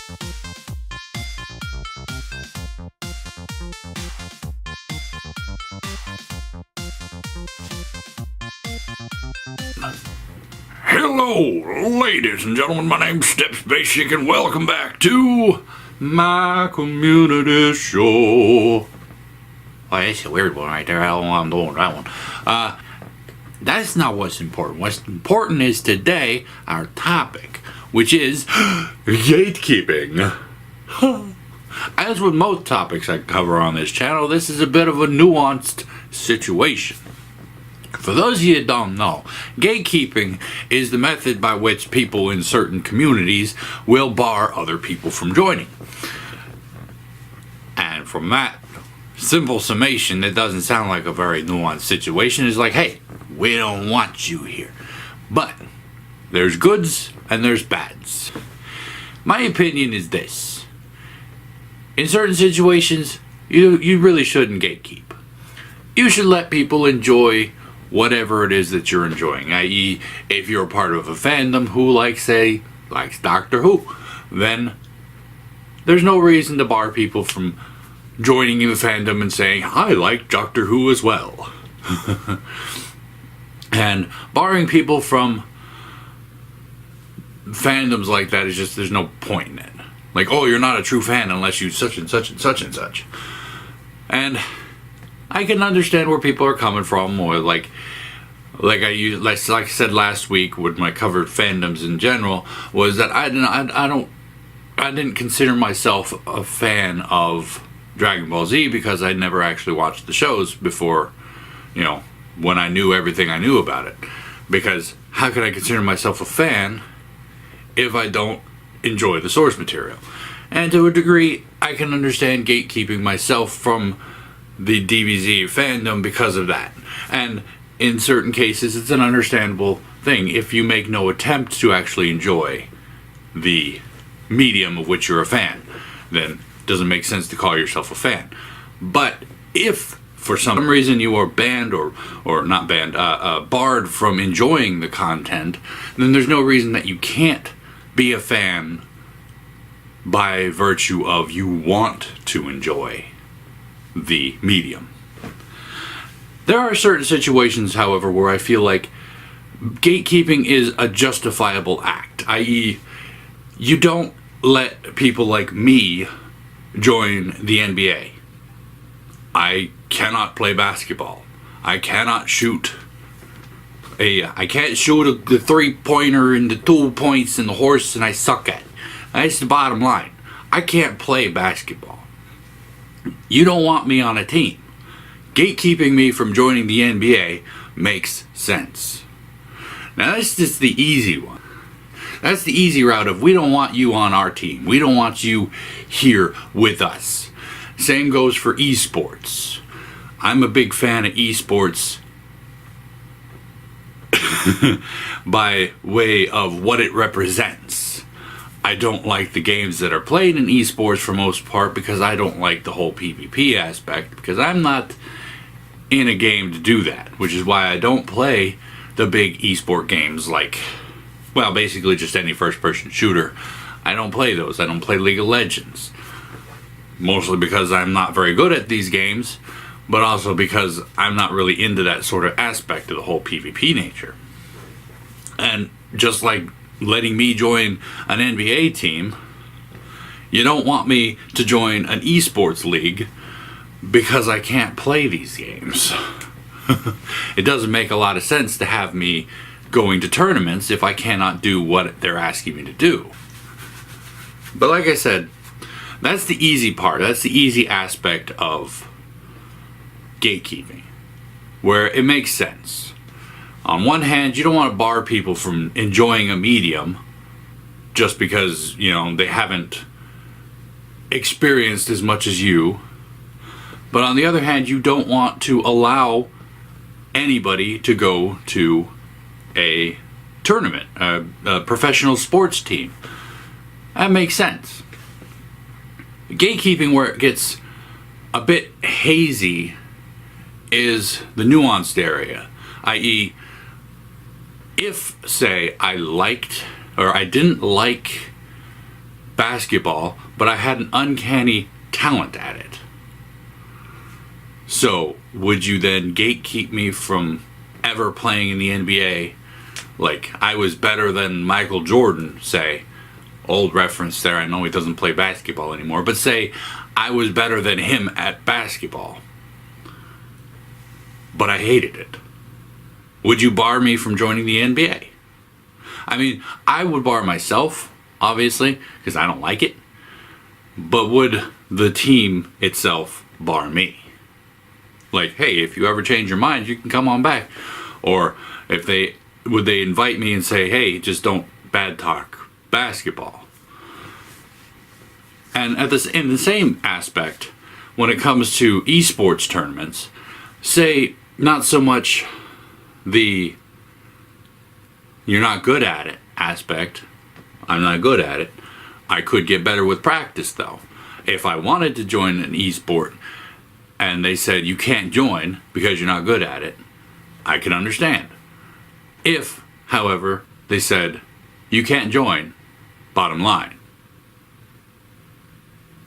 Hello, ladies and gentlemen, my name's StepsBasic and welcome back to my community show. Oh, that's a weird one right there. I don't know why I'm doing that one. That's not what's important. What's important is today our topic, which is gatekeeping. As with most topics I cover on this channel, this is a bit of a nuanced situation. For those of you that don't know, gatekeeping is the method by which people in certain communities will bar other people from joining. And from that simple summation, it doesn't sound like a very nuanced situation. It's like, hey, we don't want you here. But there's goods and there's bads. My opinion is this. In certain situations, you really shouldn't gatekeep. You should let people enjoy whatever it is that you're enjoying, i.e. if you're a part of a fandom who likes Doctor Who, then there's no reason to bar people from joining in the fandom and saying, I like Doctor Who as well. And barring people from fandoms like that is just, there's no point in it. Like, oh, you're not a true fan unless you such and such and such and such. And I can understand where people are coming from, or like I said last week when I covered fandoms in general, was that I didn't consider myself a fan of Dragon Ball Z because I never actually watched the shows before, when I knew everything I knew about it. Because how can I consider myself a fan if I don't enjoy the source material? And to a degree, I can understand gatekeeping myself from the DBZ fandom because of that. And in certain cases, it's an understandable thing. If you make no attempt to actually enjoy the medium of which you're a fan, then it doesn't make sense to call yourself a fan. But if for some reason you are banned or not banned, barred from enjoying the content, then there's no reason that you can't be a fan by virtue of you want to enjoy the medium. There are certain situations, however, where I feel like gatekeeping is a justifiable act, i.e. you don't let people like me join the NBA. I cannot play basketball. I cannot shoot I can't shoot the 3-pointer and the 2 points and the horse and I suck at it. That's the bottom line. I can't play basketball. You don't want me on a team. Gatekeeping me from joining the NBA makes sense. Now that's just the easy one. That's the easy route of we don't want you on our team. We don't want you here with us. Same goes for esports. I'm a big fan of esports by way of what it represents. I don't like the games that are played in esports for most part because I don't like the whole PvP aspect, because I'm not in a game to do that, which is why I don't play the big esport games like, well, basically just any first-person shooter. I don't play those. I don't play League of Legends. Mostly because I'm not very good at these games, but also because I'm not really into that sort of aspect of the whole PvP nature. And just like letting me join an NBA team, you don't want me to join an esports league because I can't play these games. It doesn't make a lot of sense to have me going to tournaments if I cannot do what they're asking me to do. But like I said, that's the easy part. That's the easy aspect of gatekeeping, where it makes sense. On one hand, you don't want to bar people from enjoying a medium just because, they haven't experienced as much as you. But on the other hand, you don't want to allow anybody to go to a tournament, a professional sports team. That makes sense. Gatekeeping, where it gets a bit hazy, is the nuanced area, i.e. if, say, I liked or I didn't like basketball, but I had an uncanny talent at it. So, would you then gatekeep me from ever playing in the NBA? Like, I was better than Michael Jordan, say. Old reference there, I know he doesn't play basketball anymore, but say I was better than him at basketball. But I hated it. Would you bar me from joining the NBA? I mean, I would bar myself, obviously, because I don't like it. But would the team itself bar me? Like, hey, if you ever change your mind, you can come on back. Or would they invite me and say, hey, just don't bad talk basketball? And in the same aspect, when it comes to esports tournaments, say not so much the you're not good at it aspect. I'm not good at it. I could get better with practice though. If I wanted to join an esport and they said you can't join because you're not good at it, I can understand. If, however, they said you can't join, bottom line.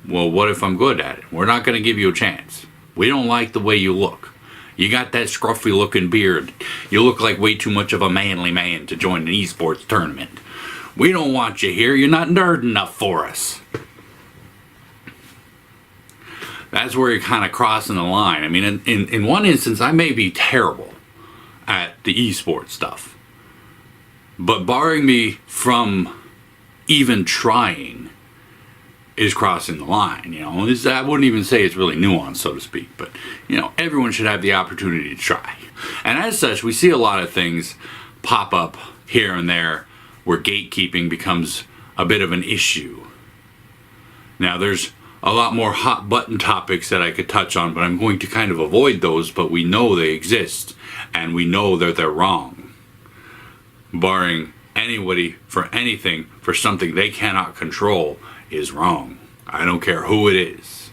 Well, what if I'm good at it? We're not going to give you a chance. We don't like the way you look. You got that scruffy looking beard. You look like way too much of a manly man to join an esports tournament. We don't want you here. You're not nerd enough for us. That's where you're kind of crossing the line. I mean, in one instance, I may be terrible at the esports stuff. But barring me from even trying is crossing the line, you know. I wouldn't even say it's really nuanced, so to speak, but, you know, everyone should have the opportunity to try. And as such, we see a lot of things pop up here and there where gatekeeping becomes a bit of an issue. Now, there's a lot more hot button topics that I could touch on, but I'm going to kind of avoid those, but we know they exist, and we know that they're wrong. Barring anybody for anything for something they cannot control is wrong. I don't care who it is.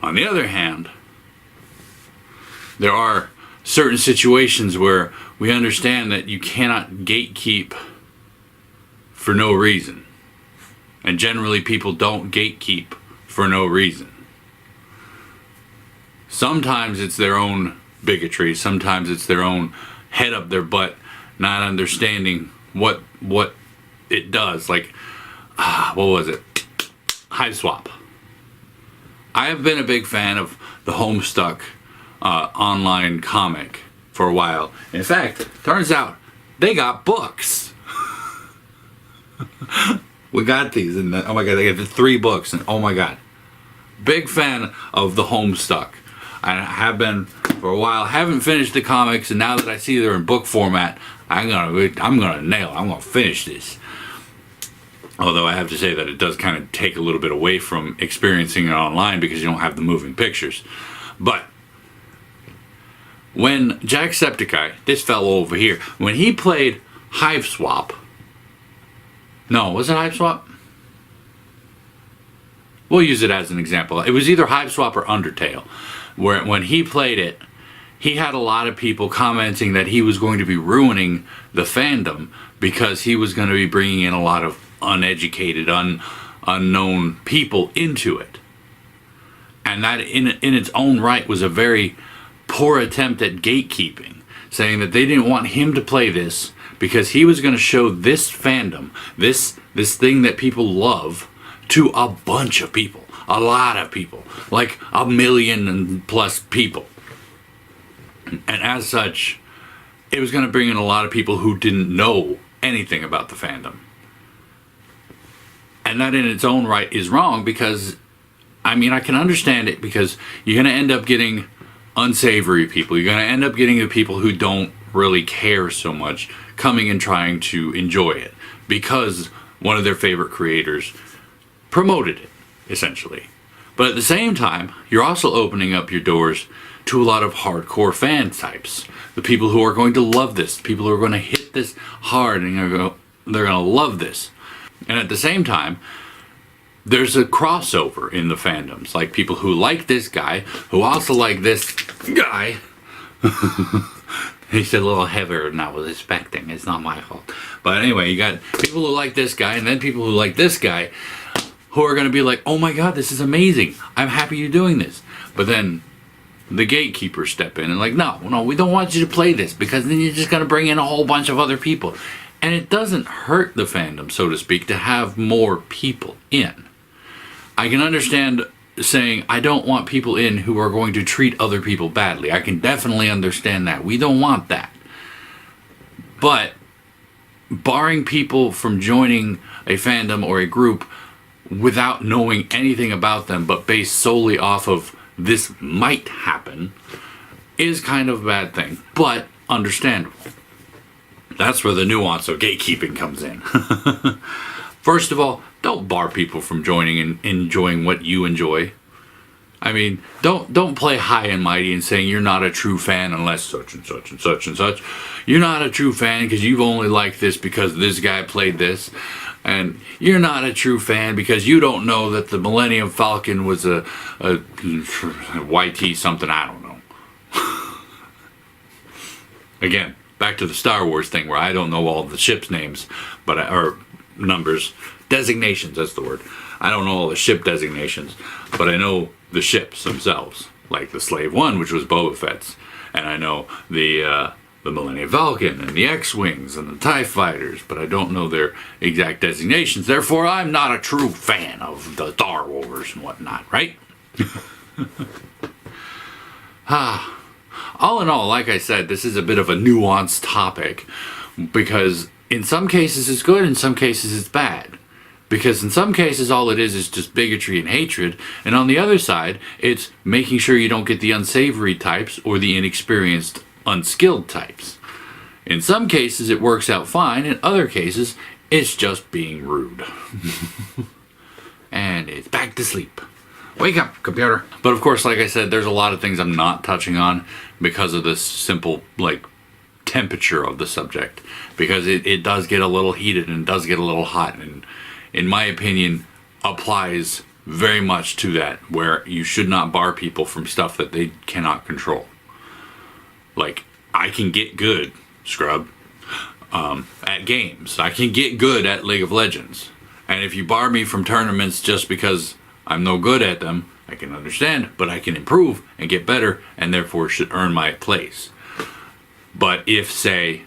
On the other hand, there are certain situations where we understand that you cannot gatekeep for no reason. And generally people don't gatekeep for no reason. Sometimes it's their own bigotry, sometimes it's their own head up their butt, not understanding what it does. Like, what was it? Hive Swap. I have been a big fan of the Homestuck online comic for a while. In fact, turns out they got books. We got these, and oh my god, they got the 3 books, and oh my god, big fan of the Homestuck. I have been for a while. Haven't finished the comics, and now that I see they're in book format, I'm gonna nail it. I'm gonna finish this. Although I have to say that it does kind of take a little bit away from experiencing it online because you don't have the moving pictures. But when Jacksepticeye, this fellow over here, when he played Hive Swap, no, was it Hive Swap? We'll use it as an example. It was either Hive Swap or Undertale, where when he played it, he had a lot of people commenting that he was going to be ruining the fandom because he was going to be bringing in a lot of uneducated, unknown people into it. And that in its own right was a very poor attempt at gatekeeping, saying that they didn't want him to play this because he was going to show this fandom, this thing that people love, to a bunch of people, a lot of people, like 1 million plus people. And as such, it was going to bring in a lot of people who didn't know anything about the fandom. And that in its own right is wrong because, I mean, I can understand it because you're going to end up getting unsavory people. You're going to end up getting the people who don't really care so much coming and trying to enjoy it because one of their favorite creators promoted it, essentially. But at the same time, you're also opening up your doors to a lot of hardcore fan types. The people who are going to love this, people who are going to hit this hard and they're going to love this. And at the same time, there's a crossover in the fandoms. Like people who like this guy, who also like this guy. He said a little heavier than I was expecting. It's not my fault. But anyway, you got people who like this guy, and then people who like this guy, who are going to be like, oh my god, this is amazing. I'm happy you're doing this. But then the gatekeepers step in and like, no, we don't want you to play this, because then you're just going to bring in a whole bunch of other people. And it doesn't hurt the fandom, so to speak, to have more people in. I can understand saying, I don't want people in who are going to treat other people badly. I can definitely understand that. We don't want that. But barring people from joining a fandom or a group without knowing anything about them, but based solely off of this might happen, is kind of a bad thing, but understandable. That's where the nuance of gatekeeping comes in. First of all, don't bar people from joining and enjoying what you enjoy. I mean, don't play high and mighty and saying you're not a true fan unless such and such and such and such. You're not a true fan because you've only liked this because this guy played this. And you're not a true fan because you don't know that the Millennium Falcon was a YT something, I don't know. Again, back to the Star Wars thing where I don't know all the ships' names, or numbers. Designations, that's the word. I don't know all the ship designations, but I know the ships themselves. Like the Slave One, which was Boba Fett's. And I know the Millennium Falcon and the X-Wings and the TIE Fighters, but I don't know their exact designations. Therefore, I'm not a true fan of the Star Wars and whatnot, right? All in all, like I said, this is a bit of a nuanced topic, because in some cases it's good, in some cases it's bad. Because in some cases all it is just bigotry and hatred, and on the other side, it's making sure you don't get the unsavory types or the inexperienced, unskilled types. In some cases it works out fine, in other cases it's just being rude. And it's back to sleep. Wake up, computer. But of course, like I said, there's a lot of things I'm not touching on because of this simple, temperature of the subject. Because it does get a little heated and does get a little hot, and in my opinion, applies very much to that, where you should not bar people from stuff that they cannot control. Like, I can get good, scrub, at games. I can get good at League of Legends. And if you bar me from tournaments just because I'm no good at them, I can understand, but I can improve and get better, and therefore should earn my place. But if, say,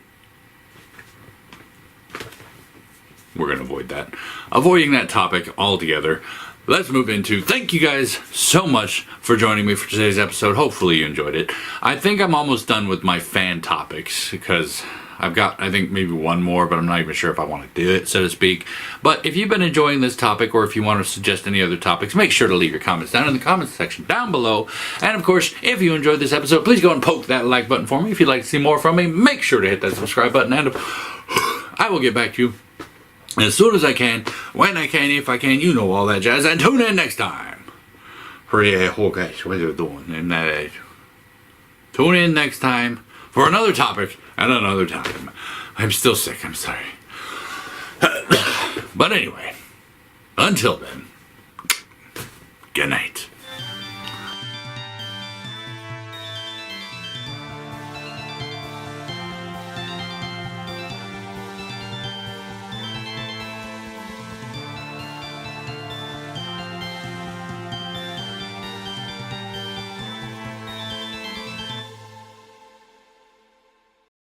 we're going to avoid that. Avoiding that topic altogether. Let's move into, thank you guys so much for joining me for today's episode. Hopefully you enjoyed it. I think I'm almost done with my fan topics, because I've got, I think, maybe one more, but I'm not even sure if I want to do it, so to speak. But if you've been enjoying this topic, or if you want to suggest any other topics, make sure to leave your comments down in the comments section down below. And of course, if you enjoyed this episode, please go and poke that like button for me. If you'd like to see more from me, make sure to hit that subscribe button, and I will get back to you as soon as I can, when I can, if I can, you know all that jazz. And tune in next time. What are you doing? And tune in next time for another topic at another time. I'm still sick, I'm sorry. But anyway, until then, good night.